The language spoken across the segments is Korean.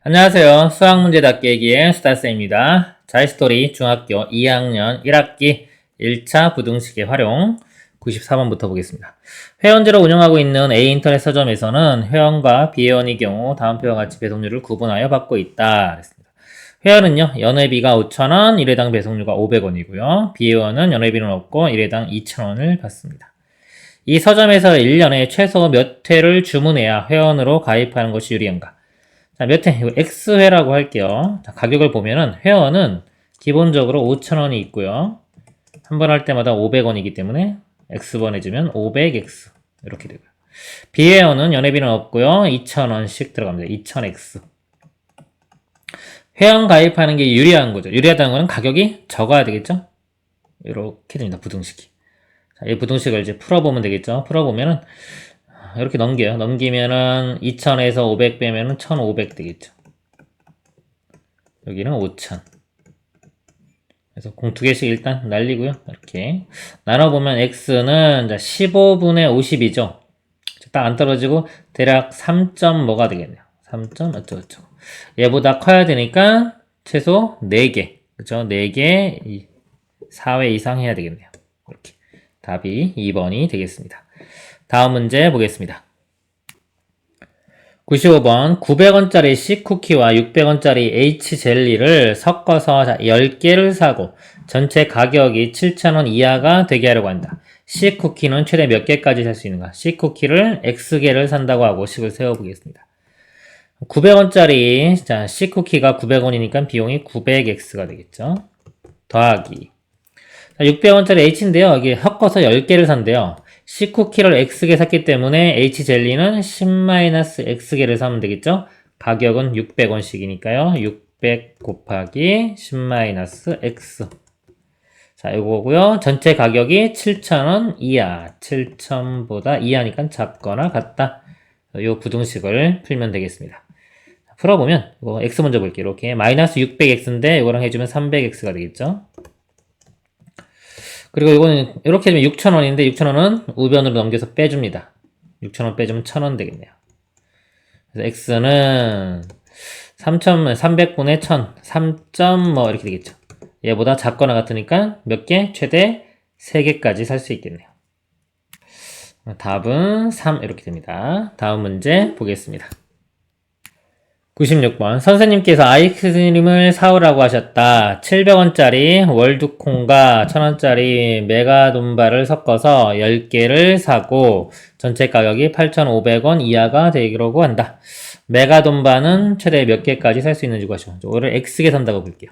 안녕하세요. 수학문제 닫기의 수다쌤입니다. 자이스토리 중학교 2학년 1학기 1차 부등식의 활용 94번부터 보겠습니다. 회원제로 운영하고 있는 A인터넷 서점에서는 회원과 비회원의 경우 다음 표와 같이 배송료를 구분하여 받고 있다. 그랬습니다. 회원은요, 연회비가 5,000원, 1회당 배송료가 500원이고요. 비회원은 연회비는 없고 1회당 2,000원을 받습니다. 이 서점에서 1년에 최소 몇 회를 주문해야 회원으로 가입하는 것이 유리한가? 자, 몇 회? 이거 X회라고 할게요. 자, 가격을 보면은 회원은 기본적으로 5,000원이 있고요. 한 번 할 때마다 500원이기 때문에 X번 해주면 500X 이렇게 되고요. 비회원은 연회비는 없고요. 2,000원씩 들어갑니다. 2,000X. 회원 가입하는 게 유리한 거죠. 유리하다는 거는 가격이 적어야 되겠죠? 이렇게 됩니다. 부등식이. 자, 이 부등식을 이제 풀어보면 되겠죠? 풀어보면은 이렇게 넘겨요. 넘기면은 2000에서 500 빼면은 1500 되겠죠. 여기는 5000. 그래서 공 두 개씩 일단 날리고요. 이렇게 나눠보면 x는 15분의 50이죠. 딱 안 떨어지고 대략 3점 뭐가 되겠네요. 3점 어쩌고저쩌고. 얘보다 커야 되니까 최소 4개. 그죠? 4개 4회 이상 해야 되겠네요. 이렇게 답이 2번이 되겠습니다. 다음 문제 보겠습니다. 95번 900원짜리 C쿠키와 600원짜리 H젤리를 섞어서 10개를 사고 전체 가격이 7,000원 이하가 되게 하려고 한다. C쿠키는 최대 몇 개까지 살 수 있는가? C쿠키를 X개를 산다고 하고 식을 세워보겠습니다. 900원짜리 자 C쿠키가 900원이니까 비용이 900X가 되겠죠. 더하기 600원짜리 H인데요. 여기 섞어서 10개를 산대요. C쿠키를 X개 샀기 때문에 H젤리는 10-X개를 사면 되겠죠? 가격은 600원씩이니까요. 600 곱하기 10-X. 자, 이거고요. 전체 가격이 7,000원 이하. 7,000보다 이하니까 작거나 같다. 이 부등식을 풀면 되겠습니다. 풀어보면, 이거 X 먼저 볼게요. 이렇게. 마이너스 600X인데, 이거랑 해주면 300X가 되겠죠? 그리고 이거는 이렇게 되면 6,000원인데 6,000원은 우변으로 넘겨서 빼줍니다. 6,000원 빼주면 1,000원 되겠네요. 그래서 x는 300분의 1000, 3점 뭐 이렇게 되겠죠. 얘보다 작거나 같으니까 몇 개? 최대 3개까지 살 수 있겠네요. 답은 3 이렇게 됩니다. 다음 문제 보겠습니다. 96번 선생님께서 아이스크림을 사오라고 하셨다. 700원짜리 월드콘과 1000원짜리 메가돈바를 섞어서 10개를 사고 전체 가격이 8,500원 이하가 되기로 한다. 메가돈바는 최대 몇 개까지 살 수 있는지 구하시오. 이거를 X개 산다고 볼게요.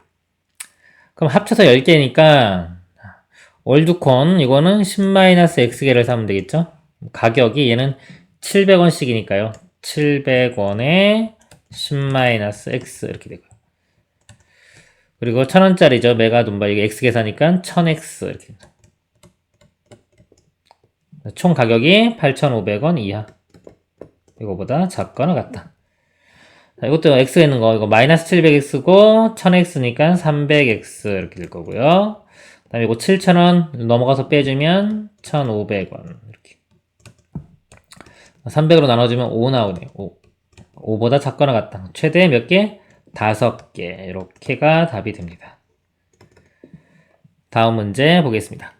그럼 합쳐서 10개니까 월드콘 이거는 10-X개를 사면 되겠죠? 가격이 얘는 700원씩이니까요. 700원에 10-X 이렇게 되고요. 그리고 1000원짜리죠. 메가돈바 이게 X 계산이니까 1000X 이렇게 됩니다. 총 가격이 8,500원 이하. 이거보다 작거나 같다. 자, 이것도 X가 있는 거 이거 마이너스 700X고 1000X니까 300X 이렇게 될 거고요. 그 다음에 이거 7,000원 넘어가서 빼주면 1,500원 이렇게 300으로 나눠주면 5 나오네요. 5보다 작거나 같다. 최대 몇 개? 5개. 이렇게가 답이 됩니다. 다음 문제 보겠습니다.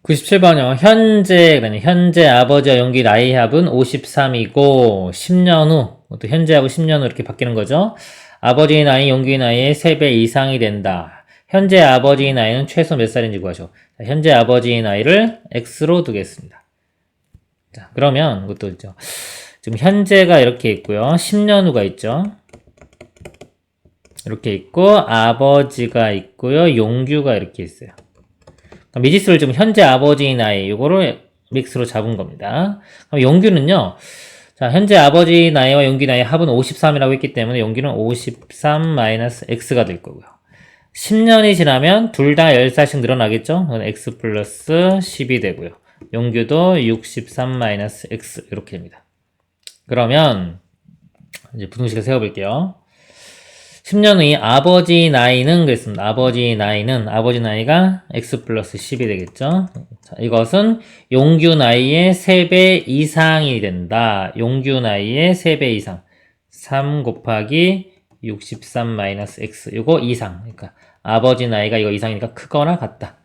97번요. 현재 아버지와 용기 나이 합은 53이고 10년 후, 또 현재하고 10년 후 이렇게 바뀌는 거죠. 아버지의 나이 용기의 나이의 3배 이상이 된다. 현재 아버지의 나이는 최소 몇 살인지 구하죠. 현재 아버지의 나이를 X로 두겠습니다. 자, 그러면 이것도 있죠. 지금 현재가 이렇게 있고요. 10년 후가 있죠. 이렇게 있고 아버지가 있고요. 용규가 이렇게 있어요. 미지수를 지금 현재 아버지의 나이 이거를 믹스로 잡은 겁니다. 그럼 용규는요. 자, 현재 아버지 나이와 용규 나이의 합은 53이라고 했기 때문에 용규는 53-X가 될 거고요. 10년이 지나면 둘 다 10살씩 늘어나겠죠? 그건 X 플러스 10이 되고요. 용규도 63-X 이렇게 됩니다. 그러면 이제 부등식을 세워볼게요. 10년 후에 아버지 나이는 그랬습니다. 아버지 나이가 X 플러스 10이 되겠죠. 자, 이것은 용규 나이의 3배 이상이 된다. 용규 나이의 3배 이상. 3 곱하기 63 마이너스 x. 이거 이상. 그러니까 아버지 나이가 이거 이상이니까 크거나 같다.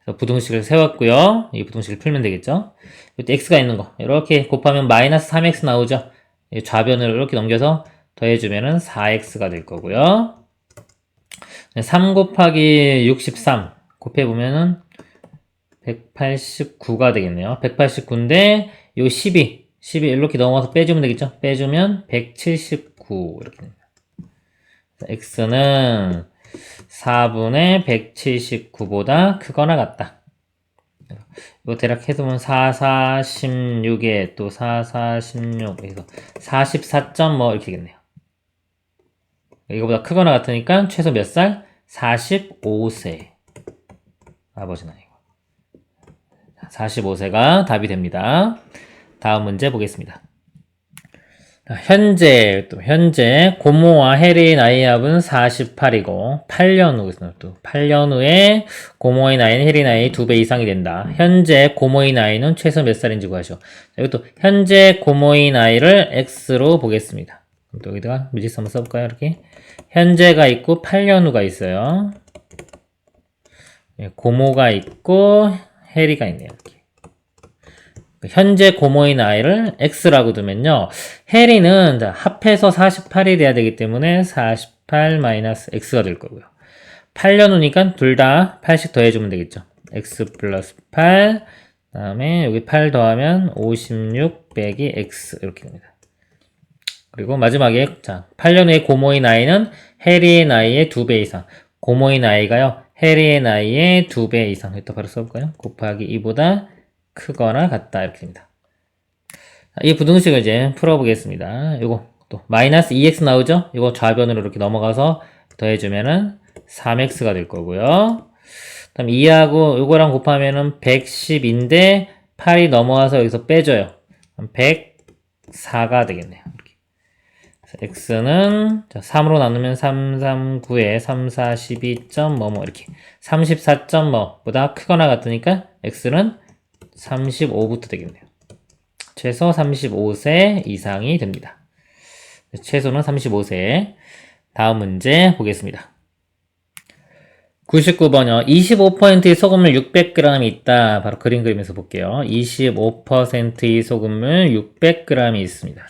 그래서 부등식을 세웠고요. 이 부등식을 풀면 되겠죠. 이때 x가 있는 거. 이렇게 곱하면 마이너스 3x 나오죠. 좌변을 이렇게 넘겨서 더해주면은 4x가 될 거고요. 3 곱하기 63 곱해보면은 189가 되겠네요. 189인데 요 12 이렇게 넘어가서 빼주면 되겠죠. 빼주면 179 이렇게 됩니다. x는 4분의 179보다 크거나 같다. 이거 대략 해보면 4, 4, 16에 또 4, 4, 16 그래서 44점 뭐 이렇게 되겠네요. 이거보다 크거나 같으니까 최소 몇 살? 45세. 아버지 나이고. 45세가 답이 됩니다. 다음 문제 보겠습니다. 현재 고모와 해리의 나이 합은 48이고 8년 후에 고모의 나이는 해리 나이의 2배 이상이 된다. 현재 고모의 나이는 최소 몇 살인지 구하시오. 이것도 현재 고모의 나이를 x로 보겠습니다. 또 여기다가 미지수 한번 써볼까요? 이렇게 현재가 있고 8년 후가 있어요. 고모가 있고 해리가 있네요. 이렇게. 현재 고모의 나이를 x라고 두면요. 해리는 합해서 48이 돼야 되기 때문에 48-x가 될 거고요. 8년 후니까 둘 다 8씩 더해주면 되겠죠. x 플러스 8, 그 다음에 여기 8 더하면 56 빼기 x 이렇게 됩니다. 그리고 마지막에 8년 후에 고모의 나이는 해리의 나이의 2배 이상. 고모의 나이가요. 해리의 나이의 2배 이상. 이따 바로 써볼까요? 곱하기 2보다 크거나 같다. 이렇게 됩니다. 이 부등식을 이제 풀어보겠습니다. 요거 또 마이너스 2x 나오죠? 이거 좌변으로 이렇게 넘어가서 더해주면은 3x가 될 거고요. 그 다음 2하고 요거랑 곱하면은 110인데 8이 넘어와서 여기서 빼줘요. 104가 되겠네요. x는 3으로 나누면 3, 3, 9에 3, 4, 12. 뭐뭐 이렇게 34. 뭐보다 크거나 같으니까 x는 35부터 되겠네요. 최소 35세 이상이 됩니다. 최소는 35세. 다음 문제 보겠습니다. 99번요. 25%의 소금물 600g이 있다. 바로 그림 그리면서 볼게요. 25%의 소금물 600g이 있습니다.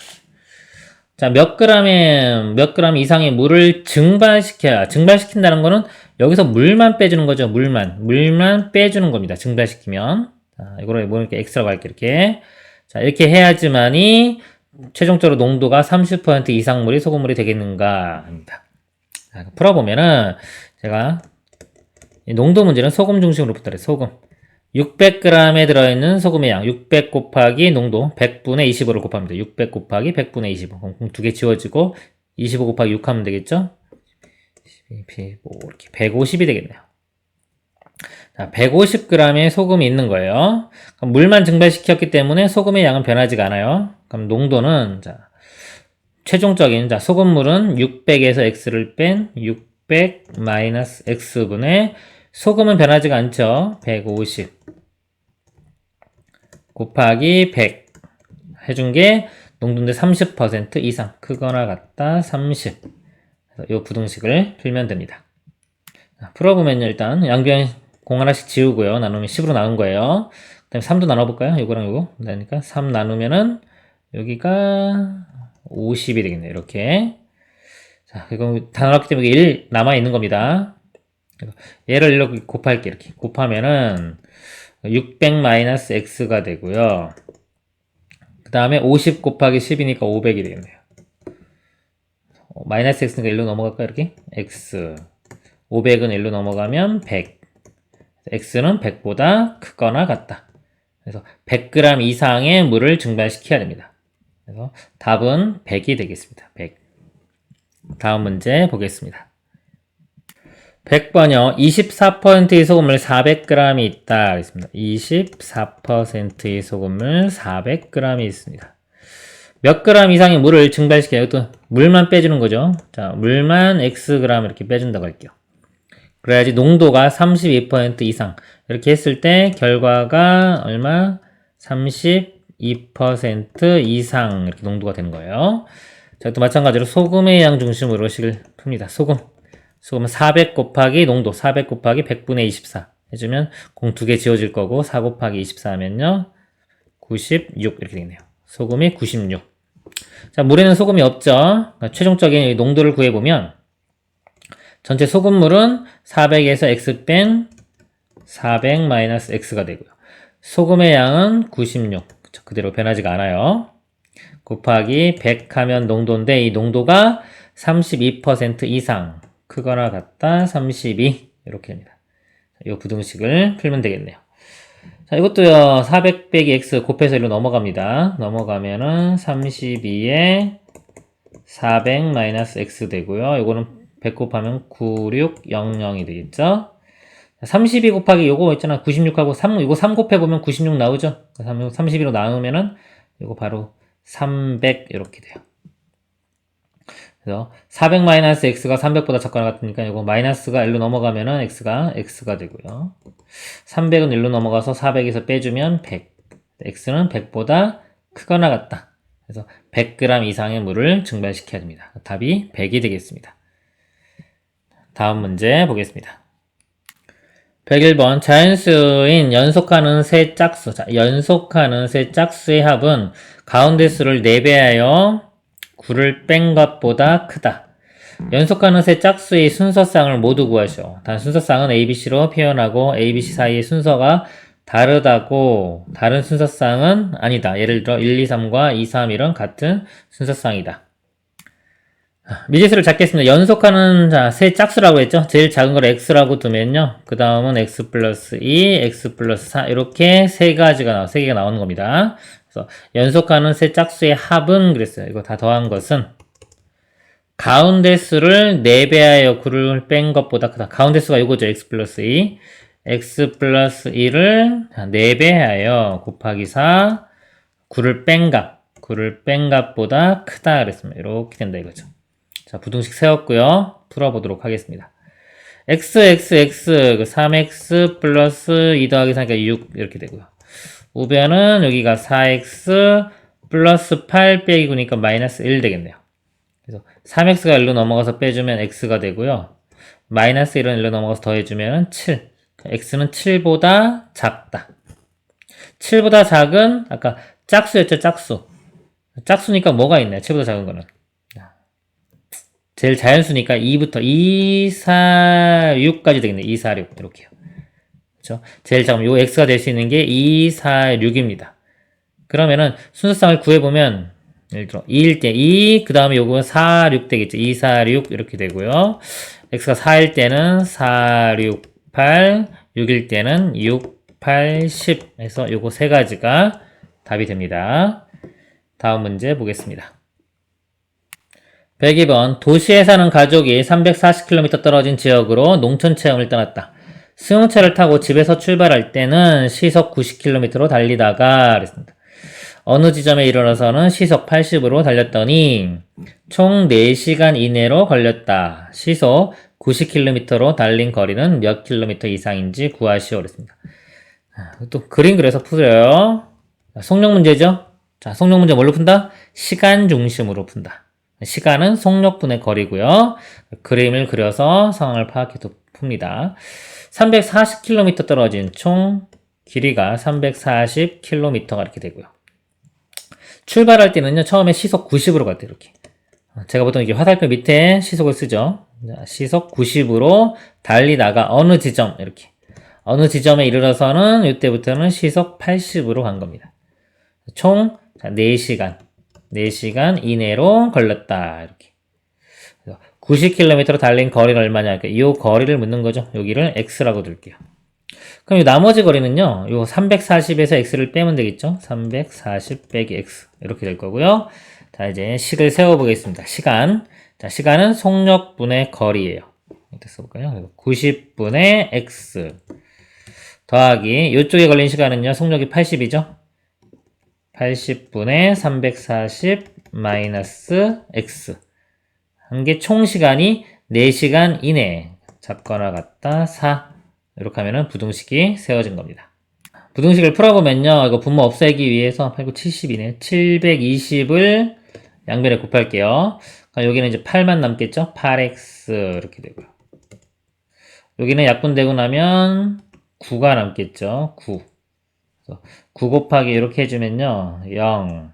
자, 몇 그램 이상의 물을 증발시켜야, 증발시킨다는 거는 여기서 물만 빼주는 거죠. 물만 빼주는 겁니다. 증발시키면. 자, 이거를 뭐 이렇게 x라고 할게요. 이렇게. 자, 이렇게 해야지만이 최종적으로 농도가 30% 이상 물이 소금물이 되겠는가 합니다. 자, 풀어보면은 제가 농도 문제는 소금 중심으로 붙더래. 소금. 600g에 들어있는 소금의 양, 600 곱하기 농도 100분의 25를 곱합니다. 600 곱하기 100분의 25. 그럼 두 개 지워지고 25 곱하기 6 하면 되겠죠? 125, 이렇게 150이 되겠네요. 자, 150g의 소금이 있는 거예요. 그럼 물만 증발시켰기 때문에 소금의 양은 변하지가 않아요. 그럼 농도는 최종적인 소금물은 600에서 x를 뺀 600 마이너스 x분의 소금은 변하지가 않죠. 150 곱하기 100 해준 게 농도인데 30% 이상 크거나 같다 30. 이 부등식을 풀면 됩니다. 자, 풀어보면요. 일단 양변 공 하나씩 지우고요. 나누면 10으로 나눈 거예요. 그 다음에 3도 나눠볼까요? 이거랑 이거. 그러니까 3 나누면은 여기가 50이 되겠네요. 이렇게. 자, 이거 다 나눴기 때문에 1 남아있는 겁니다. 얘를 이렇게 곱할게. 이렇게 곱하면은 600-x가 되고요. 그 다음에 50 곱하기 10이니까 500이 되겠네요. 마이너스 x니까 1로 넘어갈까? 이렇게 x 500은 1로 넘어가면 100. x는 100보다 크거나 같다. 그래서 100g 이상의 물을 증발시켜야 됩니다. 그래서 답은 100이 되겠습니다. 100. 다음 문제 보겠습니다. 100번요. 24%의 소금물 400g이 있다. 그랬습니다. 24%의 소금물 400g이 있습니다. 몇 그램 이상의 물을 증발시켜요. 이것도 물만 빼주는 거죠. 자, 물만 xg 이렇게 빼준다고 할게요. 그래야지 농도가 32% 이상. 이렇게 했을 때 결과가 얼마? 32% 이상 이렇게 농도가 되는 거예요. 자, 또 마찬가지로 소금의 양 중심으로 식을 풉니다. 소금은 400 곱하기 농도 400 곱하기 100분의 24 해주면 공 2개 지워질 거고 4 곱하기 24 하면요 96 이렇게 되겠네요. 소금이 96. 자, 물에는 소금이 없죠. 그러니까 최종적인 농도를 구해보면 전체 소금물은 400에서 x 뺀 400 마이너스 x가 되고요. 소금의 양은 96. 그대로 변하지가 않아요. 곱하기 100 하면 농도인데 이 농도가 32% 이상 크거나 같다 32 이렇게 됩니다. 이 부등식을 풀면 되겠네요. 자, 이것도요 400 빼기 x 곱해서 일로 넘어갑니다. 넘어가면은 32에 400 마이너스 x 되고요. 이거는 100 곱하면 9600이 되겠죠. 32 곱하기 요거 있잖아 96하고 3 이거 3 곱해보면 96 나오죠. 32로 나누면은 이거 바로 300 이렇게 돼요. 그래서 400 마이너스 x가 300보다 작거나 같으니까 이거 마이너스가 1로 넘어가면은 x가 되고요. 300은 1로 넘어가서 400에서 빼주면 100. x는 100보다 크거나 같다. 그래서 100g 이상의 물을 증발시켜야 됩니다. 답이 100이 되겠습니다. 다음 문제 보겠습니다. 101번 자연수인 연속하는 세 짝수. 자, 연속하는 세 짝수의 합은 가운데 수를 4배하여 9를 뺀 것보다 크다. 연속하는 세 짝수의 순서쌍을 모두 구하시오. 단 순서쌍은 ABC로 표현하고 ABC 사이의 순서가 다르다고 다른 순서쌍은 아니다. 예를 들어 1, 2, 3과 2, 3, 1은 같은 순서쌍이다. 미지수를 잡겠습니다. 연속하는 세 짝수라고 했죠. 제일 작은 걸 x라고 두면요. 그 다음은 x 플러스 2, x 플러스 4 이렇게 세 개가 나오는 겁니다. 그래서 연속하는 세 짝수의 합은 그랬어요. 이거 다 더한 것은 가운데 수를 4배하여 9를 뺀 것보다 크다. 가운데 수가 이거죠. x 플러스 2. x 플러스 2를 4배하여 곱하기 4 9를 뺀 값보다 크다 그랬습니다. 이렇게 된다 이거죠. 자, 부등식 세웠고요. 풀어보도록 하겠습니다. x 3x 플러스 2 더하기 4니까 6 이렇게 되고요. 우변은 여기가 4x 플러스 8 빼기 9니까 마이너스 1 되겠네요. 그래서 3x가 1로 넘어가서 빼주면 x가 되고요. 마이너스 1은 1로 넘어가서 더해주면 7. x는 7보다 작다. 7보다 작은 아까 짝수였죠. 짝수니까 뭐가 있나요? 7보다 작은 거는. 제일 자연수니까 2부터 2, 4, 6까지 되겠네. 2, 4, 6 이렇게요. 그렇죠? 제일 작으면 요 x가 될 수 있는 게 2, 4, 6입니다. 그러면은 순서쌍을 구해보면 예를 들어 2일 때 2, 그 다음에 요거 4, 6 되겠죠. 2, 4, 6 이렇게 되고요. x가 4일 때는 4, 6, 8, 6일 때는 6, 8, 10 해서 요거 세 가지가 답이 됩니다. 다음 문제 보겠습니다. 102번 도시에 사는 가족이 340km 떨어진 지역으로 농촌 체험을 떠났다. 승용차를 타고 집에서 출발할 때는 시속 90km로 달리다가 그랬습니다. 어느 지점에 이르러서는 시속 80으로 달렸더니 총 4시간 이내로 걸렸다. 시속 90km로 달린 거리는 몇 킬로미터 이상인지 구하시오 그랬습니다. 또 그림 그려서 풀어요. 속력 문제죠. 자, 속력 문제 뭘로 푼다? 시간 중심으로 푼다. 시간은 속력분의 거리고요. 그림을 그려서 상황을 파악해서 풉니다. 340km 떨어진 총 길이가 340km가 이렇게 되고요. 출발할 때는요. 처음에 시속 90으로 갈 때 이렇게. 제가 보통 이게 화살표 밑에 시속을 쓰죠. 시속 90으로 달리다가 어느 지점 이렇게. 어느 지점에 이르러서는 이때부터는 시속 80으로 간 겁니다. 총 4시간 이내로 걸렸다. 이렇게. 90km 달린 거리는 얼마냐. 이 거리를 묻는 거죠. 여기를 x라고 둘게요. 그럼 이 나머지 거리는요. 요 340에서 x를 빼면 되겠죠. 340 빼기 x. 이렇게 될 거고요. 자, 이제 식을 세워보겠습니다. 시간. 자, 시간은 속력분의 거리예요. 이렇게 써볼까요? 90분의 x. 더하기, 이쪽에 걸린 시간은요. 속력이 80이죠. 80분의 340 마이너스 x. 한 게 총 시간이 4시간 이내. 작거나 같다 4. 이렇게 하면은 부등식이 세워진 겁니다. 부등식을 풀어보면요. 이거 분모 없애기 위해서 8, 9, 70이네. 720을 양변에 곱할게요. 그럼 여기는 이제 8만 남겠죠? 8x 이렇게 되고요. 여기는 약분되고 나면 9가 남겠죠? 9. 9 곱하기 이렇게 해주면요. 0,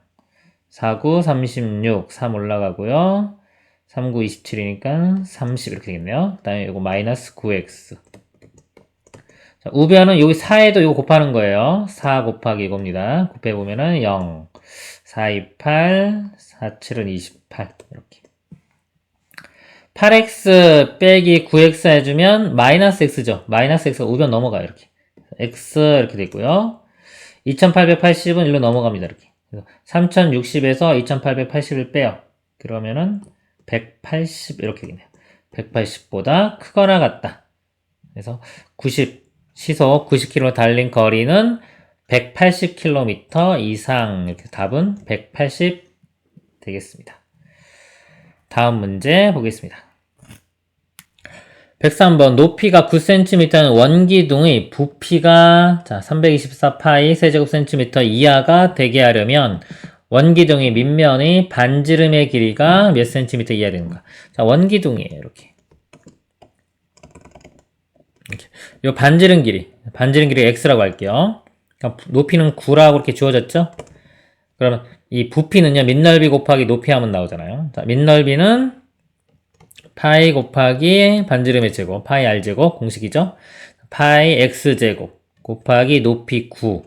4, 9, 36, 3 올라가고요. 3, 9, 27이니까 30 이렇게 되겠네요. 그 다음에 이거 마이너스 9x. 자, 우변은 여기 4에도 이거 곱하는 거예요. 4 곱하기 이겁니다. 곱해보면은 0, 4, 2, 8, 4, 7은 28. 이렇게. 8x 빼기 9x 해주면 마이너스 x죠. 마이너스 x가 우변 넘어가요. 이렇게. x 이렇게 되고요. 2880은 일로 넘어갑니다. 이렇게. 3060에서 2880을 빼요. 그러면은 180 이렇게 되네요. 180보다 크거나 같다. 그래서 90 시속 90km 달린 거리는 180km 이상. 이렇게 답은 180 되겠습니다. 다음 문제 보겠습니다. 103번 높이가 9cm는 원기둥의 부피가 324파이 세제곱센티미터 이하가 되게 하려면 원기둥의 밑면의 반지름의 길이가 몇 cm 이하 되는가? 자, 원기둥이에요. 이렇게. 요 반지름 길이 x라고 할게요. 그러니까 높이는 9라고 이렇게 주어졌죠? 그러면 이 부피는요, 밑넓이 곱하기 높이 하면 나오잖아요. 자, 밑넓이는 파이 곱하기 반지름의 제곱, 파이 r제곱 공식이죠. 파이 x제곱 곱하기 높이 9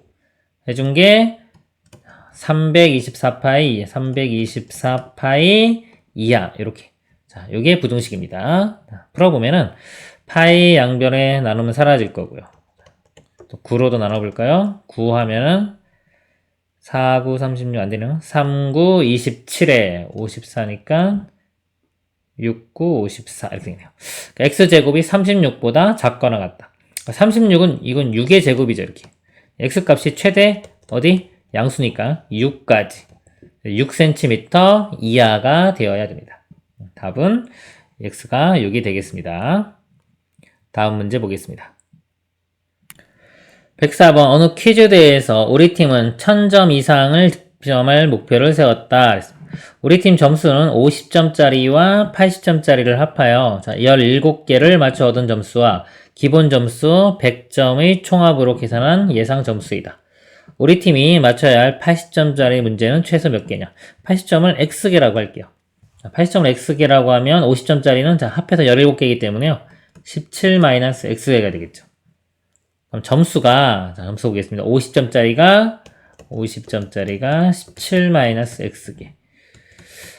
해준 게 324파이, 324파이 이하 이렇게. 자, 요게 부등식입니다. 풀어보면은 파이 양변에 나누면 사라질 거고요. 또 9로도 나눠볼까요? 9 하면은 4, 9, 36 안 되네요. 3, 9, 27에 54니까 6, 9, 54 이렇게 되네요. 그러니까 x제곱이 36보다 작거나 같다. 36은 이건 6의 제곱이죠. 이렇게. x값이 최대 어디? 양수니까 6까지. 6cm 이하가 되어야 됩니다. 답은 x가 6이 되겠습니다. 다음 문제 보겠습니다. 104번 어느 퀴즈대회에서 우리 팀은 1000점 이상을 득점할 목표를 세웠다. 우리 팀 점수는 50점짜리와 80점짜리를 합하여 17개를 맞춰 얻은 점수와 기본 점수 100점의 총합으로 계산한 예상 점수이다. 우리 팀이 맞춰야 할 80점짜리 문제는 최소 몇 개냐? 80점을 x개라고 할게요. 80점을 x개라고 하면 50점짜리는 합해서 17개이기 때문에요. 17-x개가 되겠죠. 그럼 점수가, 점수 보겠습니다. 50점짜리가 17-x개.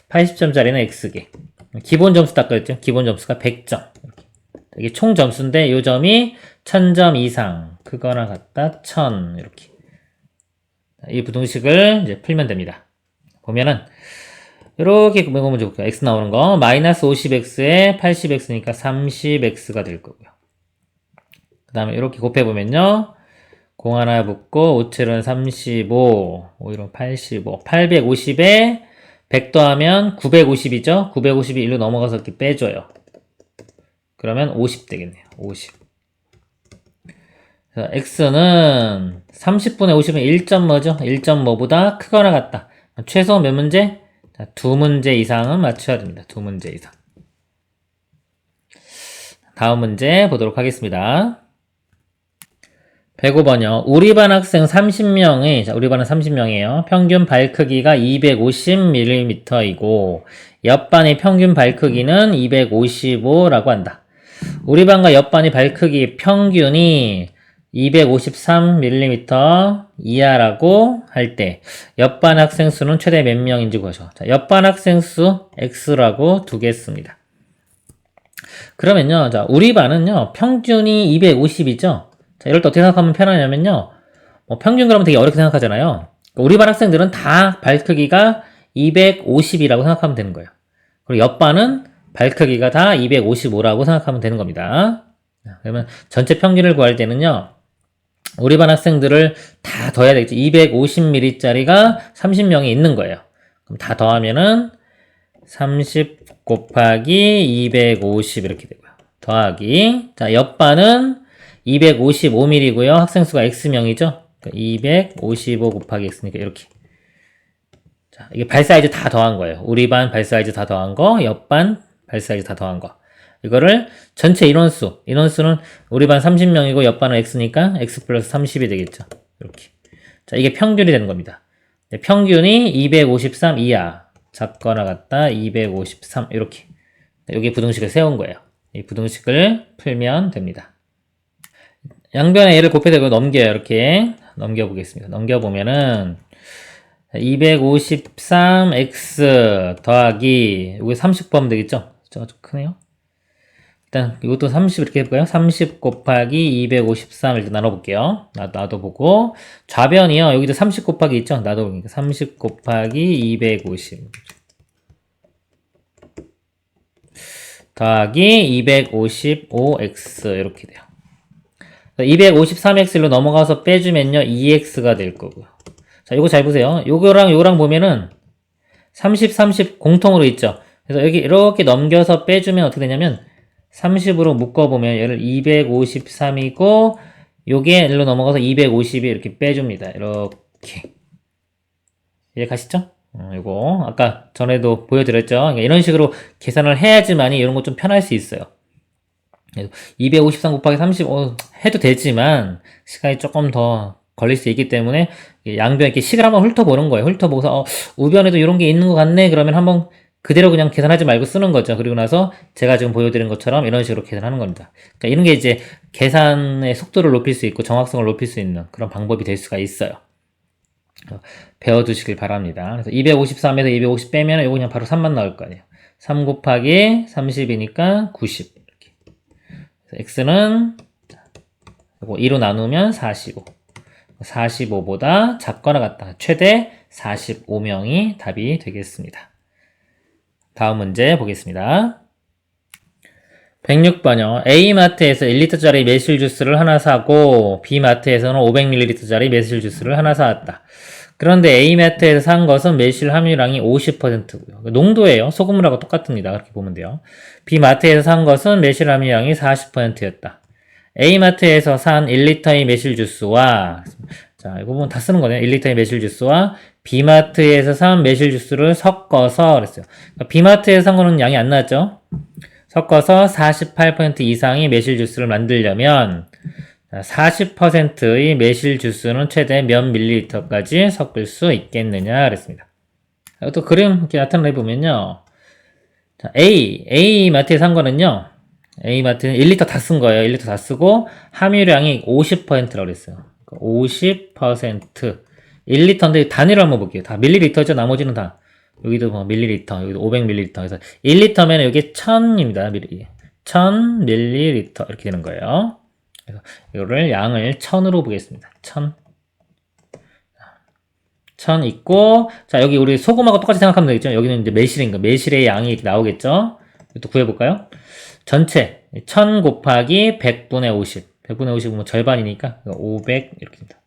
80점짜리는 x개. 기본 점수 닦았죠? 기본 점수가 100점. 이게 총 점수인데, 이 점이 1000점 이상. 크거나 같다, 1000. 이렇게. 이 부등식을 이제 풀면 됩니다. 보면은, 이렇게 이거 먼저 볼게요. x 나오는 거. 마이너스 50x에 80x니까 30x가 될 거고요. 그 다음에 이렇게 곱해보면요. 0 하나 붙고, 5, 7은 35, 5, 1은 85, 850에 100 더하면 950이죠? 950이 1로 넘어가서 이렇게 빼줘요. 그러면 50 되겠네요. 50. 그래서 x는 30분의 50은 1점 뭐죠? 1점 뭐보다 크거나 같다. 최소 몇 문제? 자, 2문제 이상은 맞춰야 됩니다. 2문제 이상. 다음 문제 보도록 하겠습니다. 105번이요. 우리 반 학생 30명의, 자, 우리 반은 30명이에요. 평균 발 크기가 250mm이고, 옆반의 평균 발 크기는 255라고 한다. 우리 반과 옆반의 발 크기 평균이 253mm 이하라고 할 때, 옆반 학생 수는 최대 몇 명인지 구하셔. 자, 옆반 학생 수 x라고 두겠습니다. 그러면요, 자, 우리 반은요, 평균이 250이죠? 자, 이럴 때 어떻게 생각하면 편하냐면요. 평균 그러면 되게 어렵게 생각하잖아요. 우리 반 학생들은 다 발 크기가 250이라고 생각하면 되는 거예요. 그리고 옆반은 발 크기가 다 255라고 생각하면 되는 겁니다. 그러면 전체 평균을 구할 때는요. 우리 반 학생들을 다 더해야 되겠죠. 250mm짜리가 30명이 있는 거예요. 그럼 다 더하면은 30 곱하기 250 이렇게 되고요. 더하기. 자, 옆반은 255mm고요. 학생 수가 x명이죠. 그러니까 255 곱하기 x니까 이렇게. 자, 이게 발 사이즈 다 더한 거예요. 우리 반 발 사이즈 다 더한 거, 옆반 발 사이즈 다 더한 거. 이거를 전체 인원수는 우리 반 30명이고 옆반은 x니까 x 플러스 30이 되겠죠. 이렇게. 자, 이게 평균이 되는 겁니다. 네, 평균이 253 이하. 작거나 같다 253 이렇게. 여기 부등식을 세운 거예요. 이 부등식을 풀면 됩니다. 양변에 얘를 곱해서 넘겨요. 이렇게 넘겨보겠습니다. 넘겨보면은 253x 더하기 여기 30 보면 되겠죠? 좀 크네요. 일단 이것도 30 이렇게 해볼까요? 30 곱하기 253 이렇게 나눠볼게요. 놔둬보고 좌변이요. 여기도 30 곱하기 있죠? 놔둬보니까 30 곱하기 250 더하기 255x 이렇게 돼요. 253x로 넘어가서 빼주면요 2x가 될 거고요. 자, 이거 잘 보세요. 요거랑 보면은 30, 30 공통으로 있죠. 그래서 여기 이렇게 넘겨서 빼주면 어떻게 되냐면 30으로 묶어보면 얘를 253이고 요게 일로 넘어가서 250이 이렇게 빼줍니다. 이렇게. 이해 가시죠? 요거 아까 전에도 보여드렸죠. 그러니까 이런 식으로 계산을 해야지만이 이런 거 좀 편할 수 있어요. 253 곱하기 30 해도 되지만 시간이 조금 더 걸릴 수 있기 때문에 양변 이렇게 식을 한번 훑어보는 거예요. 훑어보고서 우변에도 이런 게 있는 것 같네. 그러면 한번 그대로 그냥 계산하지 말고 쓰는 거죠. 그리고 나서 제가 지금 보여드린 것처럼 이런 식으로 계산하는 겁니다. 그러니까 이런 게 이제 계산의 속도를 높일 수 있고 정확성을 높일 수 있는 그런 방법이 될 수가 있어요. 배워두시길 바랍니다. 그래서 253에서 250 빼면 이거 그냥 바로 3만 나올 거 아니에요. 3 곱하기 30이니까 90 이렇게. x는 이거 2로 나누면 45. 45보다 작거나 같다. 최대 45명이 답이 되겠습니다. 다음 문제 보겠습니다. 106번요. A마트에서 1리터짜리 매실 주스를 하나 사고 B마트에서는 500ml짜리 매실 주스를 하나 사왔다. 그런데 A마트에서 산 것은 매실 함유량이 50%고요. 농도예요. 소금물하고 똑같습니다. 그렇게 보면 돼요. B마트에서 산 것은 매실 함유량이 40%였다. A마트에서 산 1리터의 매실 주스와 자, 이 부분 다 쓰는 거네요. 1리터의 매실 주스와 B마트에서 산 매실 주스를 섞어서 그랬어요. 그러니까 B마트에서 산 거는 양이 안 나왔죠? 섞어서 48% 이상의 매실 주스를 만들려면 40%의 매실 주스는 최대 몇 밀리리터까지 섞을 수 있겠느냐 그랬습니다. 또 그림 이렇게 나타내 보면요. 자, A마트에서 산 거는요. A마트는 1리터 다 쓴 거예요. 1리터 다 쓰고 함유량이 50%라고 그랬어요. 50% 1리터인데 단위로 한번 볼게요. 다 밀리리터죠. 나머지는 다 여기도 뭐 밀리리터, 여기도 500ml. 그래서 1리터면 여기 1000입니다. 1000ml 이렇게 되는 거예요. 그래서 이거를 양을 1000으로 보겠습니다. 1000 있고 자 여기 우리 소금하고 똑같이 생각하면 되겠죠. 여기는 이제 매실인 거 매실의 양이 이렇게 나오겠죠. 또 구해볼까요? 전체 1000 곱하기 100분의 50 100분의 50이면 절반이니까 500 이렇게 됩니다.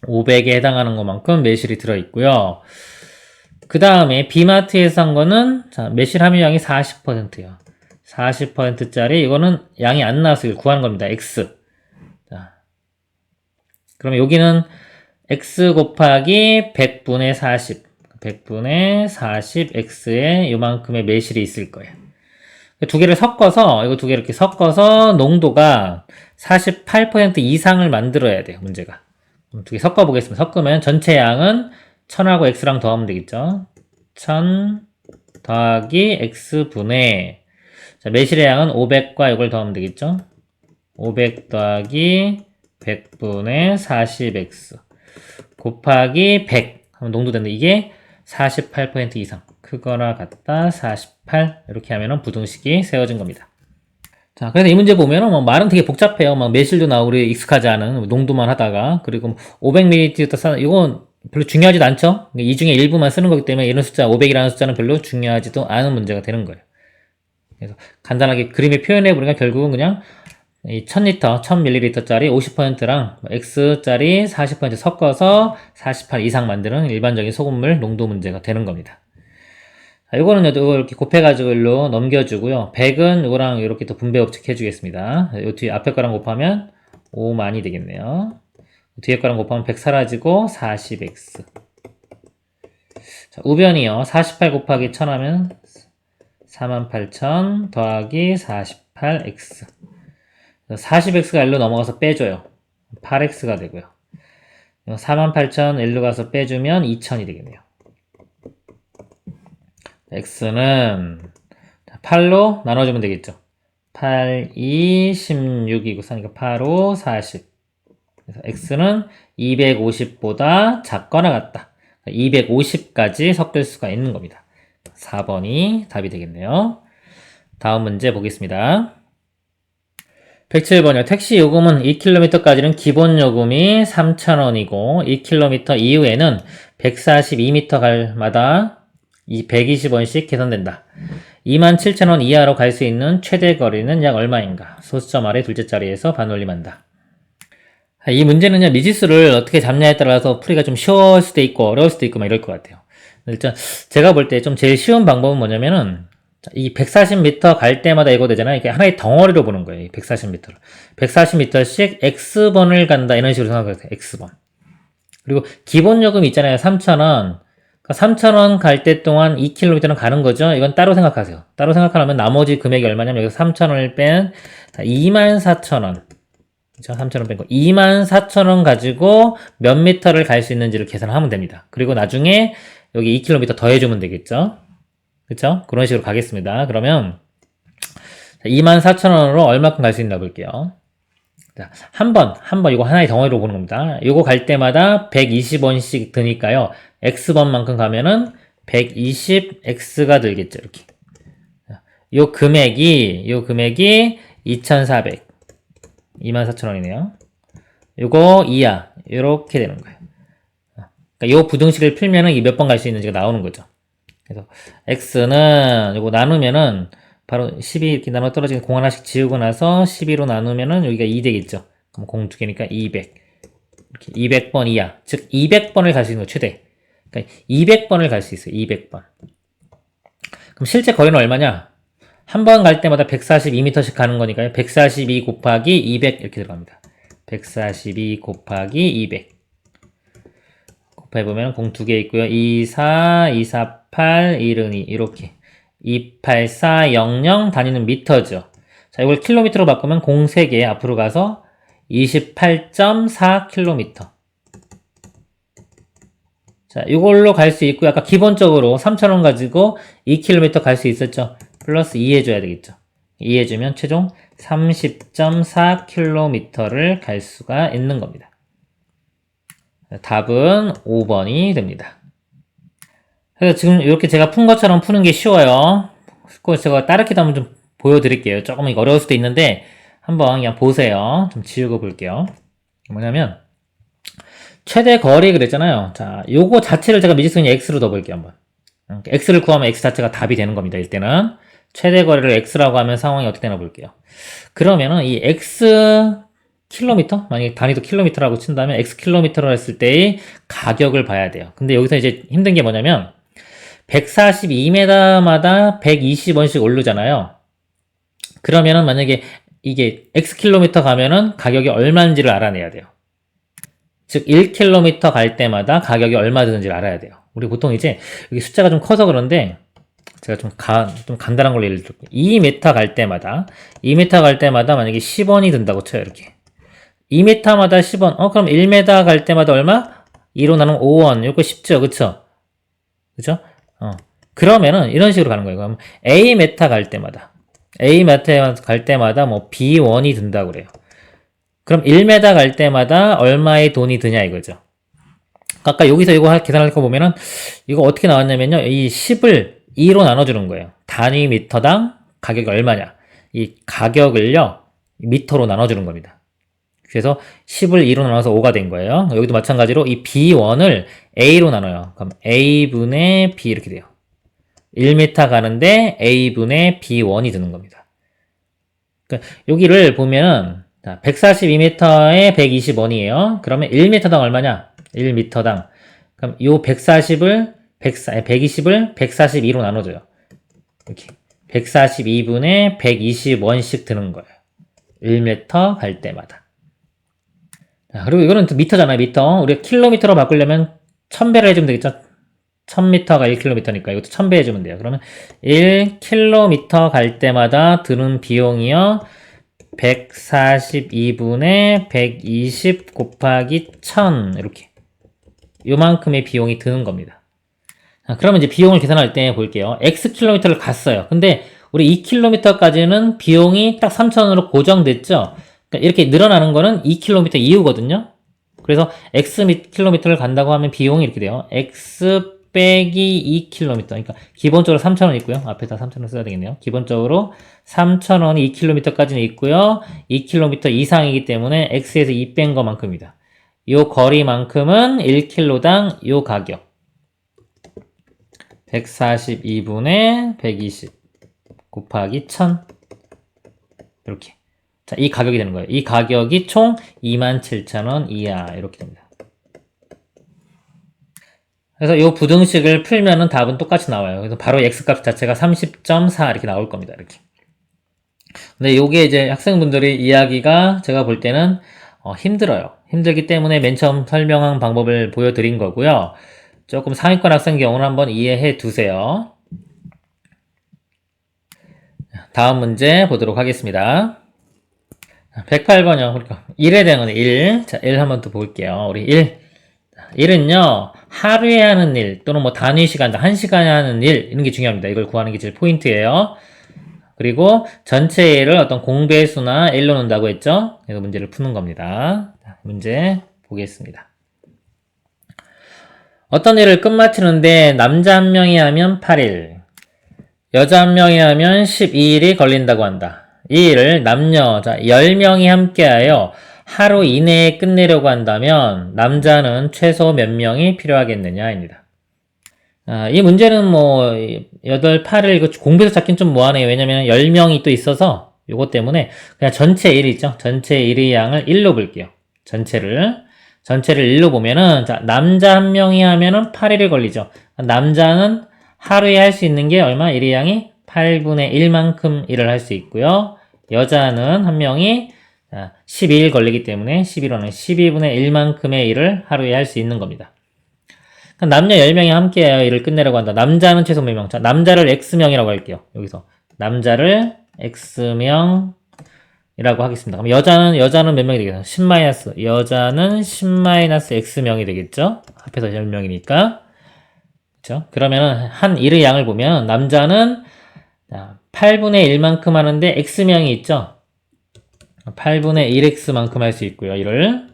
500에 해당하는 것만큼 매실이 들어있고요. 그 다음에 B마트에서 산 거는 자, 매실 함유량이 40%예요. 40%짜리 이거는 양이 안 나와서 이걸 구하는 겁니다. X. 자, 그러면 여기는 X 곱하기 100분의 40 100분의 40X에 요만큼의 매실이 있을 거예요. 두 개를 섞어서 이거 두 개 이렇게 섞어서 농도가 48% 이상을 만들어야 돼요. 문제가. 두 개 섞어 보겠습니다. 섞으면 전체 양은 1000하고 x랑 더하면 되겠죠. 1000 더하기 x분의 자, 매실의 양은 500과 이걸 더하면 되겠죠. 500 더하기 100분의 40x 곱하기 100 하면 농도 되는데 이게 48% 이상 크거나 같다 48 이렇게 하면은 부등식이 세워진 겁니다. 자, 그래서 이 문제 보면은 뭐 말은 되게 복잡해요. 막 매실도 나오고 우리 익숙하지 않은 농도만 하다가 그리고 500ml 쓰는 이건 별로 중요하지도 않죠. 이 중에 일부만 쓰는 거기 때문에 이런 숫자 500이라는 숫자는 별로 중요하지도 않은 문제가 되는 거예요. 그래서 간단하게 그림에 표현해 보니까 결국은 그냥 이 1000리터, 1000ml짜리 50%랑 X짜리 40% 섞어서 48 이상 만드는 일반적인 소금물 농도 문제가 되는 겁니다. 자, 이거는 이거 이렇게 곱해가지고 일로 넘겨주고요. 100은 이거랑 이렇게 또 분배 법칙 해주겠습니다. 이 뒤에 앞에 거랑 곱하면 5만이 되겠네요. 뒤에 거랑 곱하면 100 사라지고 40x. 자, 우변이요. 48 곱하기 1000 하면 48,000 더하기 48x. 40x가 1로 넘어가서 빼줘요. 8x가 되고요. 48,000 1로 가서 빼주면 2000이 되겠네요. x는 8로 나눠주면 되겠죠. 8, 2, 16이고 사니까 8, 5, 40. 그래서 x는 250보다 작거나 같다. 250까지 섞일 수가 있는 겁니다. 4번이 답이 되겠네요. 다음 문제 보겠습니다. 107번이요. 택시 요금은 2km까지는 기본 요금이 3,000원이고 2km 이후에는 142m 갈 마다 120원씩 계산된다. 27,000원 이하로 갈 수 있는 최대 거리는 약 얼마인가? 소수점 아래 둘째 자리에서 반올림한다. 이 문제는요, 미지수를 어떻게 잡냐에 따라서 풀이가 좀 쉬울 수도 있고 어려울 수도 있고 막 이럴 것 같아요. 일단 제가 볼 때 좀 제일 쉬운 방법은 뭐냐면은 이 140m 갈 때마다 이거 되잖아요. 이게 하나의 덩어리로 보는 거예요. 140m를. 140m씩 X번을 간다. 이런 식으로 생각하세요. X번. 그리고 기본 요금 있잖아요. 3,000원. 3,000원 갈 때 동안 2km는 가는 거죠. 이건 따로 생각하세요. 따로 생각하면 나머지 금액이 얼마냐면 여기서 3,000원을 뺀 24,000원. 그죠? 3,000원 뺀 거. 24,000원 가지고 몇 미터를 갈 수 있는지를 계산하면 됩니다. 그리고 나중에 여기 2km 더해주면 되겠죠. 그쵸? 그런 식으로 가겠습니다. 그러면 24,000원으로 얼마큼 갈 수 있나 볼게요. 자, 한 번 이거 하나의 덩어리로 보는 겁니다. 이거 갈 때마다 120원씩 드니까요. X번만큼 가면은 120X가 들겠죠. 이렇게. 요 금액이 2,400. 24,000원이네요. 요거 이하. 요렇게 되는 거예요. 그러니까 요 부등식을 풀면은 이 몇 번 갈 수 있는지가 나오는 거죠. 그래서 x는 요거 나누면은 바로 12 이렇게 나눠 떨어지는 공 하나씩 지우고 나서 12로 나누면은 여기가 2 되겠죠. 그럼 공 두 개니까 200. 이렇게 200번 이하. 즉 200번을 갈 수 있는 거 최대. 그러니까 200번을 갈 수 있어요. 200번. 그럼 실제 거리는 얼마냐? 한 번 갈 때마다 142m씩 가는 거니까요. 142 곱하기 200 이렇게 들어갑니다. 142 곱하기 200. 곱해보면 공 두 개 있고요. 24, 248, 1은 2 이렇게 28400 다니는 미터죠. 자, 이걸 킬로미터로 바꾸면 공 3개 앞으로 가서 28.4km. 자, 이걸로 갈 수 있고 아까 기본적으로 3,000원 가지고 2km 갈 수 있었죠. 플러스 2 해줘야 되겠죠. 2 해주면 최종 30.4km를 갈 수가 있는 겁니다. 답은 5번이 됩니다. 그래서 지금 이렇게 제가 푼 것처럼 푸는 게 쉬워요. 그래서 제가 다르게도 한번 좀 보여드릴게요. 조금 어려울 수도 있는데 한번 그냥 보세요. 좀 지우고 볼게요. 뭐냐면 최대 거리 그랬잖아요. 자, 요거 자체를 제가 미지수 그냥 x로 넣어볼게요. 한번. x를 구하면 x 자체가 답이 되는 겁니다. 이때는 최대 거리를 x라고 하면 상황이 어떻게 되나 볼게요. 그러면은 이 x 킬로미터? 만약에 단위도 킬로미터라고 친다면 x 킬로미터로 했을 때의 가격을 봐야 돼요. 근데 여기서 이제 힘든 게 뭐냐면 142m마다 120원씩 오르잖아요. 그러면은 만약에 이게 x 킬로미터 가면은 가격이 얼마인지를 알아내야 돼요. 즉 1km 갈 때마다 가격이 얼마 드는지를 알아야 돼요. 우리 보통 이제 여기 숫자가 좀 커서 그런데 제가 좀 간단한 걸로 예를 들게요. 2m 갈 때마다 만약에 10원이 든다고 쳐요. 이렇게 2m마다 10원. 그럼 1m 갈 때마다 얼마? 2로 나누면 5원. 이거 쉽죠? 그쵸? 그쵸? 그러면은 이런 식으로 가는 거예요. 그럼 A m 갈 때마다 뭐 B1이 든다고 그래요. 그럼 1m 갈 때마다 얼마의 돈이 드냐 이거죠. 아까 여기서 이거 계산할 거 보면은 이거 어떻게 나왔냐면요. 이 10을 2로 나눠주는 거예요. 단위 미터당 가격이 얼마냐. 이 가격을요. 미터로 나눠주는 겁니다. 그래서 10을 2로 나눠서 5가 된 거예요. 여기도 마찬가지로 이 B1을 A로 나눠요. 그럼 A분의 B 이렇게 돼요. 1m 가는데 A분의 B1이 드는 겁니다. 그러니까 여기를 보면은 142m에 120원이에요. 그러면 1m당 얼마냐? 1m당. 그럼 요 120을 142로 나눠줘요. 이렇게 142분의 120원씩 드는 거예요. 1m 갈 때마다. 자, 그리고 이거는 미터잖아요, 미터. 우리가 킬로미터로 바꾸려면 1000배를 해주면 되겠죠? 1000m가 1km니까 이것도 1000배 해주면 돼요. 그러면 1km 갈 때마다 드는 비용이요. 142분의 120 곱하기 1000 이렇게 요만큼의 비용이 드는 겁니다. 자, 그러면 이제 비용을 계산할 때 볼게요. Xkm를 갔어요. 근데 우리 2km까지는 비용이 딱 3,000원으로 고정됐죠? 그러니까 이렇게 늘어나는 거는 2km 이후거든요? 그래서 Xkm를 간다고 하면 비용이 이렇게 돼요. X 빼기 2km. 그러니까 기본적으로 3,000원 있고요. 앞에다 3,000원 써야 되겠네요. 기본적으로 3,000원이 2km까지는 있고요. 2km 이상이기 때문에 X에서 2 뺀 것만큼입니다. 요 거리만큼은 1km당 요 가격. 142분의 120 곱하기 1000 이렇게. 자, 이 가격이 되는 거예요. 이 가격이 총 27,000원 이하 이렇게 됩니다. 그래서 이 부등식을 풀면은 답은 똑같이 나와요. 그래서 바로 x값 자체가 30.4 이렇게 나올 겁니다. 이렇게. 근데 요게 이제 학생분들이 이야기가 제가 볼 때는 힘들어요. 힘들기 때문에 맨 처음 설명한 방법을 보여드린 거고요. 조금 상위권 학생 경우는 한번 이해해 두세요. 다음 문제 보도록 하겠습니다. 108번이요. 그러니까 1에 대한 거는 1. 자, 1 한번 더 볼게요. 우리 1. 1은요, 하루에 하는 일, 또는 뭐 단위 시간, 1시간에 하는 일, 이런 게 중요합니다. 이걸 구하는 게 제일 포인트예요. 그리고 전체 일을 어떤 공배의 수나 L로 놓는다고 했죠? 그래서 문제를 푸는 겁니다. 자, 문제 보겠습니다. 어떤 일을 끝마치는데 남자 한 명이 하면 8일, 여자 한 명이 하면 12일이 걸린다고 한다. 이 일을 남녀, 자, 10명이 함께하여 하루 이내에 끝내려고 한다면 남자는 최소 몇 명이 필요하겠느냐입니다. 이 문제는 뭐 8, 8을 이거 공부해서 찾긴 좀 뭐하네요. 왜냐면 10명이 또 있어서 요거 때문에 그냥 전체 1 있죠. 전체 1의 양을 1로 볼게요. 전체를 1로 보면은 자, 남자 한 명이 하면은 8일이 걸리죠. 남자는 하루에 할 수 있는 게 얼마? 1의 양이 8분의 1만큼 일을 할 수 있고요. 여자는 한 명이 12일 걸리기 때문에 11호는 12분의 1만큼의 일을 하루에 할 수 있는 겁니다. 남녀 10명이 함께 일을 끝내려고 한다. 남자는 최소 몇 명? 자, 남자를 X명이라고 할게요. 여기서. 남자를 X명이라고 하겠습니다. 그럼 여자는 몇 명이 되겠어요? 10 여자는 10-X명이 되겠죠? 합해서 10명이니까. 그쵸? 그러면은 한 일의 양을 보면 남자는 8분의 1만큼 하는데 X명이 있죠? 8분의 1x만큼 할 수 있고요. 이를.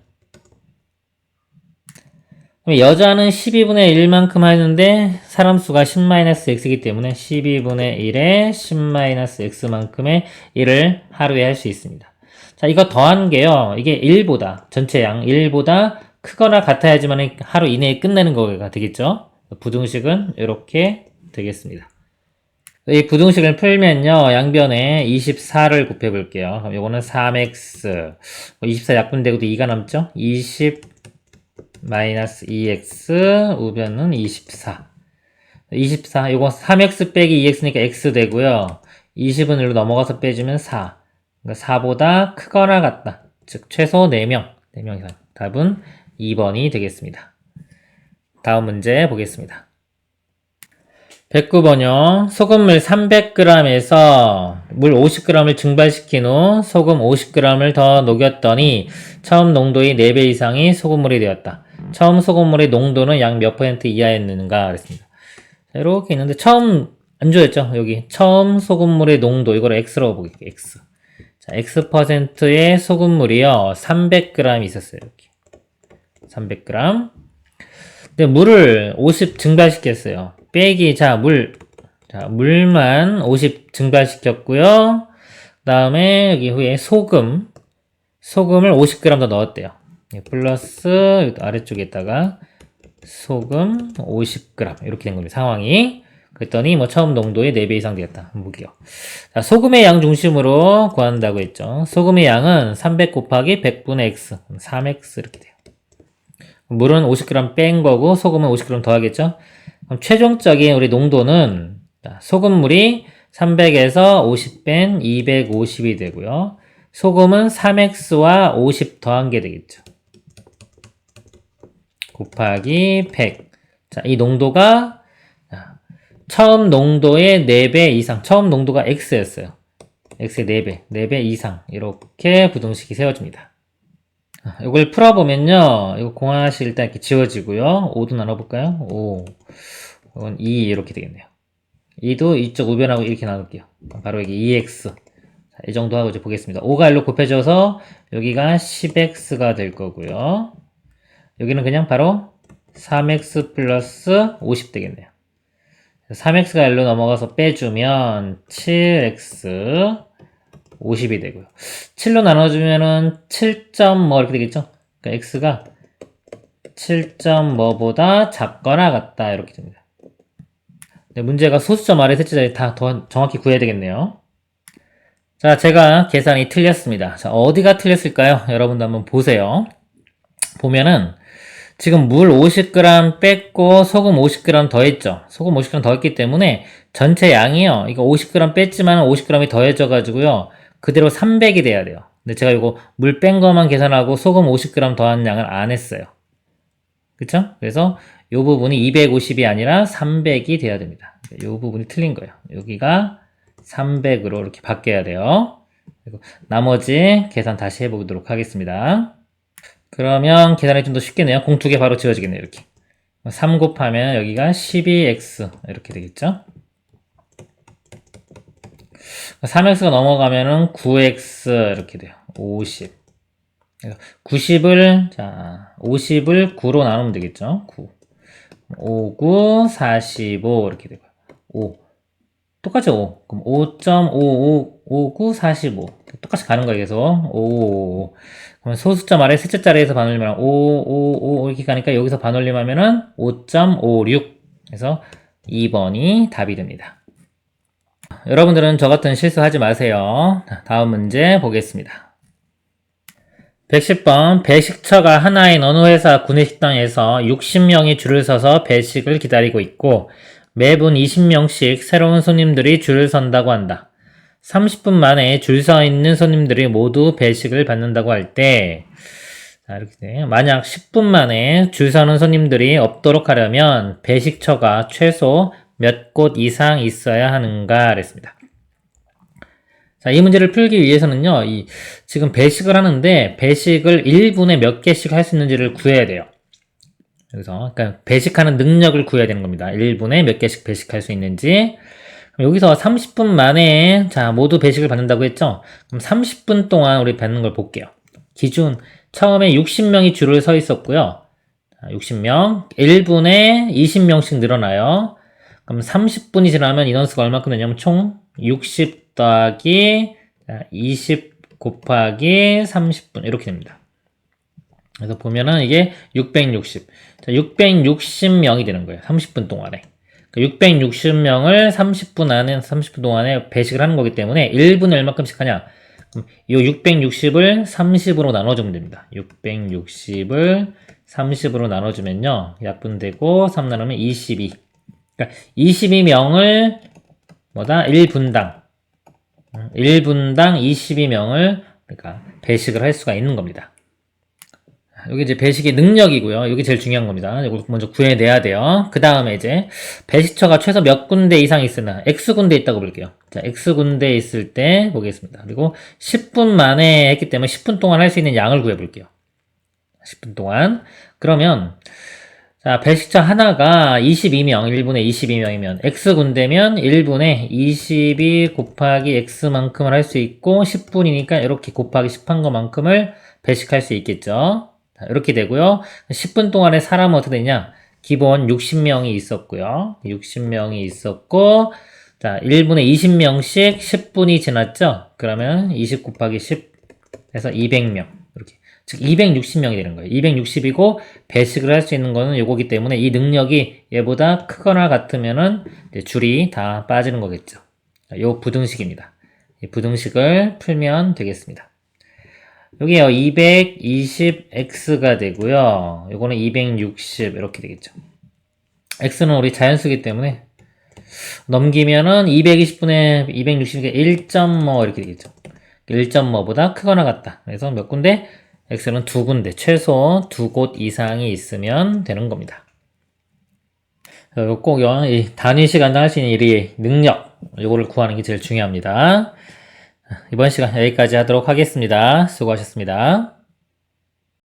여자는 12분의 1만큼 하는데 사람 수가 10-x이기 때문에 12분의 1에 10-x만큼의 일을 하루에 할 수 있습니다. 자, 이거 더한 게요. 이게 1보다 전체 양 1보다 크거나 같아야지만 하루 이내에 끝내는 거가 되겠죠. 부등식은 이렇게 되겠습니다. 이 부등식을 풀면요, 양변에 24를 곱해 볼게요. 그럼 요거는 3x, 24 약분되고도 2가 남죠? 20 2x, 우변은 24. 24, 요거 3x 빼기 2x니까 x 되고요. 20은 1로 넘어가서 빼주면 4. 그러니까 4보다 크거나 같다. 즉, 최소 4명. 4명 이상. 답은 2번이 되겠습니다. 다음 문제 보겠습니다. 109번요. 소금물 300g에서 물 50g을 증발시킨 후 소금 50g을 더 녹였더니 처음 농도의 4배 이상이 소금물이 되었다. 처음 소금물의 농도는 약 몇 퍼센트 이하였는가 그랬습니다. 자, 이렇게 있는데 처음 안 줘였죠? 여기 처음 소금물의 농도 이걸 x로 보겠습니다. x. 자, x%의 소금물이요. 300g 있었어요. 이렇게. 300g. 근데 물을 50 증발시켰어요. 빼기, 물만 50 증발시켰고요. 그 다음에 여기 후에 소금을 50g 더 넣었대요. 플러스 아래쪽에다가 소금 50g 이렇게 된 겁니다. 상황이. 그랬더니 뭐 처음 농도의 4배 이상 되었다. 볼게요. 자, 소금의 양 중심으로 구한다고 했죠. 소금의 양은 300 곱하기 100분의 x, 3x 이렇게 돼요. 물은 50g 뺀 거고 소금은 50g 더하겠죠. 그럼 최종적인 우리 농도는 소금물이 300에서 50 뺀 250이 되고요. 소금은 3x와 50 더한 게 되겠죠. 곱하기 100. 자, 이 농도가 처음 농도의 4배 이상, 처음 농도가 X였어요. X의 4배, 4배 이상 이렇게 부등식이 세워집니다. 이걸 풀어보면요, 이거 공하식 일단 이렇게 지워지고요. 5도 나눠볼까요? 5, 이건 2 이렇게 되겠네요. 2도 이쪽 우변하고 이렇게 나눌게요. 바로 여기 2x. 자, 이 정도 하고 이제 보겠습니다. 5가 1로 곱해져서 여기가 10x가 될 거고요. 여기는 그냥 바로 3x 플러스 50 되겠네요. 3x가 1로 넘어가서 빼주면 7x 50이 되고요. 7로 나눠주면은 7. 뭐 이렇게 되겠죠? 그러니까 x가 7. 뭐보다 작거나 같다 이렇게 됩니다. 문제가 소수점 아래 셋째 자리 다 더 정확히 구해야 되겠네요. 자, 제가 계산이 틀렸습니다. 자, 어디가 틀렸을까요? 여러분도 한번 보세요. 보면은 지금 물 50g 뺐고 소금 50g 더했죠. 소금 50g 더했기 때문에 전체 양이요. 이거 50g 뺐지만 50g이 더해져 가지고요. 그대로 300이 돼야 돼요. 근데 제가 이거 물 뺀 것만 계산하고 소금 50g 더한 양을 안 했어요. 그쵸? 그래서 이 부분이 250이 아니라 300이 돼야 됩니다. 이 부분이 틀린 거예요. 여기가 300으로 이렇게 바뀌어야 돼요. 그리고 나머지 계산 다시 해보도록 하겠습니다. 그러면 계산이 좀 더 쉽겠네요. 공 2개 바로 지워지겠네요. 이렇게 3 곱하면 여기가 12x 이렇게 되겠죠. 3x가 넘어가면은 9x 이렇게 돼요. 50. 90을 자 50을 9로 나누면 되겠죠. 9 5, 9, 45 이렇게 되고요. 5 똑같이 5 그럼 5.5559 45 똑같이 가는 거예요. 계속 5 그러면 소수점 아래 셋째 자리에서 반올림하면 5 이렇게 가니까 여기서 반올림하면은 5.56 그래서 2번이 답이 됩니다. 여러분들은 저 같은 실수하지 마세요. 다음 문제 보겠습니다. 110번 배식처가 하나인 어느 회사 구내식당에서 60명이 줄을 서서 배식을 기다리고 있고 매분 20명씩 새로운 손님들이 줄을 선다고 한다. 30분 만에 줄 서 있는 손님들이 모두 배식을 받는다고 할 때 이렇게 돼요. 만약 10분 만에 줄 서는 손님들이 없도록 하려면 배식처가 최소 몇 곳 이상 있어야 하는가 그랬습니다. 자, 이 문제를 풀기 위해서는요, 지금 배식을 하는데, 배식을 1분에 몇 개씩 할 수 있는지를 구해야 돼요. 여기서, 그러니까 배식하는 능력을 구해야 되는 겁니다. 1분에 몇 개씩 배식할 수 있는지. 여기서 30분 만에, 자, 모두 배식을 받는다고 했죠? 그럼 30분 동안 우리 받는 걸 볼게요. 기준, 처음에 60명이 줄을 서 있었고요. 60명, 1분에 20명씩 늘어나요. 그럼 30분이 지나면 인원수가 얼마큼 되냐면 총 60 더하기 20 곱하기 30분 이렇게 됩니다. 그래서 보면은 이게 660. 자, 660명이 되는 거예요. 30분 동안에. 그러니까 660명을 30분 동안에 배식을 하는 거기 때문에 1분에 얼마큼씩 하냐? 그럼 이 660을 30으로 나눠주면 됩니다. 660을 30으로 나눠주면요. 약분되고 3 나누면 22. 그러니까 22명을 1분당 22명을 그러니까 배식을 할 수가 있는 겁니다. 여기 이제 배식의 능력이고요. 여기 제일 중요한 겁니다. 이걸 먼저 구해내야 돼요. 그 다음에 이제 배식처가 최소 몇 군데 이상 있으나 X군데 있다고 볼게요. 자, X군데 있을 때 보겠습니다. 그리고 10분 만에 했기 때문에 10분 동안 할 수 있는 양을 구해볼게요. 10분 동안. 그러면 자, 배식처 하나가 22명, 1분에 22명이면 X군데면 1분에 22 곱하기 X만큼을 할 수 있고 10분이니까 이렇게 곱하기 10한 것만큼을 배식할 수 있겠죠. 자, 이렇게 되고요. 10분 동안에 사람은 어떻게 되냐? 기본 60명이 있었고요. 60명이 있었고 자, 1분에 20명씩 10분이 지났죠? 그러면 20 곱하기 10 해서 200명. 이렇게. 즉 260명이 되는 거예요. 260이고 배식을 할 수 있는 거는 요거기 때문에 이 능력이 얘보다 크거나 같으면은 이제 줄이 다 빠지는 거겠죠. 요 부등식입니다. 이 부등식을 풀면 되겠습니다. 여기요 220x가 되고요. 요거는 260 이렇게 되겠죠. x는 우리 자연수기 때문에 넘기면은 220분의 260이 1.뭐 이렇게 되겠죠. 1.뭐보다 크거나 같다. 그래서 몇 군데? X는 2군데, 최소 2곳 이상이 있으면 되는 겁니다. 꼭 이 단위 시간당 할 수 있는 일이 능력, 요거를 구하는 게 제일 중요합니다. 이번 시간 여기까지 하도록 하겠습니다. 수고하셨습니다.